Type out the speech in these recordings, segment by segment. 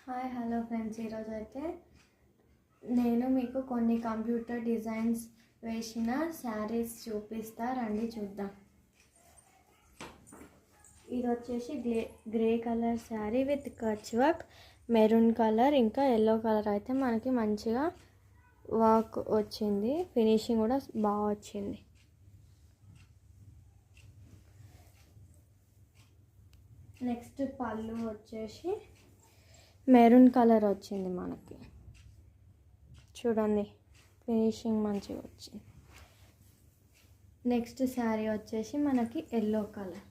Hi hello friends, ఈరోజు అయితే నేను మీకు కొన్ని కంప్యూటర్ డిజైన్స్ వేసిన శారీస్ చూపిస్తా, రండి చూద్దాం. ఇది వచ్చేసి grey colour sari with Kutch work, maroon colour ఇంకా ఎల్లో కలర్ అయితే మనకి మంచిగా వర్క్ వచ్చింది. ఫినిషింగ్ కూడా బాగా వచ్చింది. నెక్స్ట్ పళ్ళు వచ్చేసి మెరూన్ కలర్ వచ్చింది. మనకి చూడండి, ఫినిషింగ్ మంచిగా వచ్చింది. నెక్స్ట్ శారీ వచ్చేసి మనకి ఎల్లో కలర్.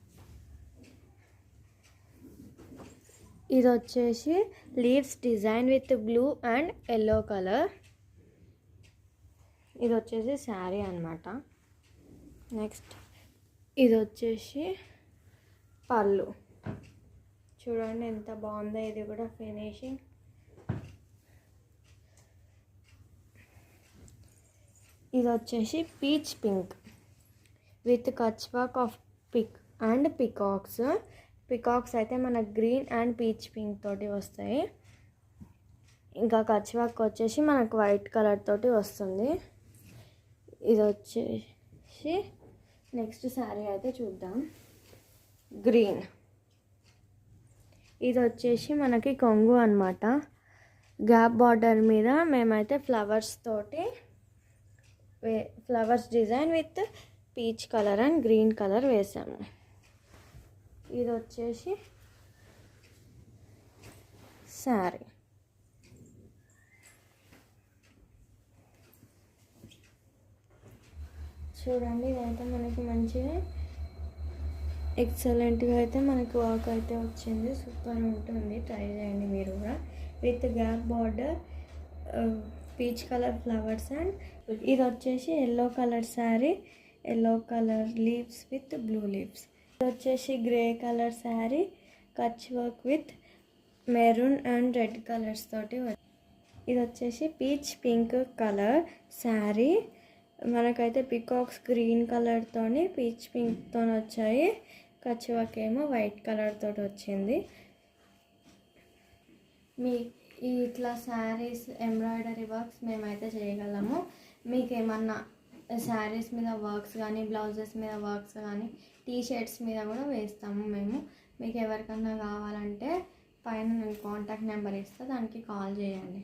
ఇది వచ్చేసి leaves design with blue and yellow colour. ఇది వచ్చేసి శారీ అన్నమాట. నెక్స్ట్ ఇది వచ్చేసి పళ్ళు. చూడండి ఎంత బాగుందో, ఇది కూడా ఫినిషింగ్. ఇది వచ్చేసి peach pink with Kutch work of peacocks. Peacocks అయితే మనకు గ్రీన్ అండ్ పీచ్ పింక్ తోటి వస్తాయి. ఇంకా కచ్ వర్క్ వచ్చేసి మనకు వైట్ కలర్ తోటి వస్తుంది. ఇది వచ్చేసి నెక్స్ట్ శారీ అయితే చూద్దాం. గ్రీన్. ఇది వచ్చేసి మనకి కొంగు అన్నమాట. గ్యాప్ బార్డర్ మీద మేమైతే flowers design with peach colour and green colour వేసాము. ఇది వచ్చేసి శారీ. చూడండి, ఇదైతే మనకి మంచిగా ఎక్సలెంట్గా అయితే మనకి వర్క్ అయితే వచ్చింది. సూపర్ ఉంటుంది, ట్రై చేయండి మీరు కూడా. With gap border, peach colour flowers and ఇది వచ్చేసి yellow colour sari, yellow colour leaves with blue leaves. ఇది వచ్చేసి grey colour sari, Kutch work with maroon and red colours తోటి. ఇది వచ్చేసి పీచ్ పింక్ కలర్ శారీ. మనకైతే పికాక్స్ గ్రీన్ కలర్తోని పీచ్ పింక్తో వచ్చాయి. కచ్ వర్క్ ఏమో వైట్ కలర్ తోటి వచ్చింది. ఇట్లా శారీస్ ఎంబ్రాయిడరీ వర్క్స్ మేమైతే చేయగలము. మీకు ఏమన్నా శారీస్ మీద వర్క్స్ కానీ, బ్లౌజెస్ మీద వర్క్స్ కానీ, టీషర్ట్స్ మీద కూడా వేస్తాము మేము. మీకు ఎవరికన్నా కావాలంటే పైన నేను కాంటాక్ట్ నెంబర్ ఇస్తాను, దానికి కాల్ చేయండి.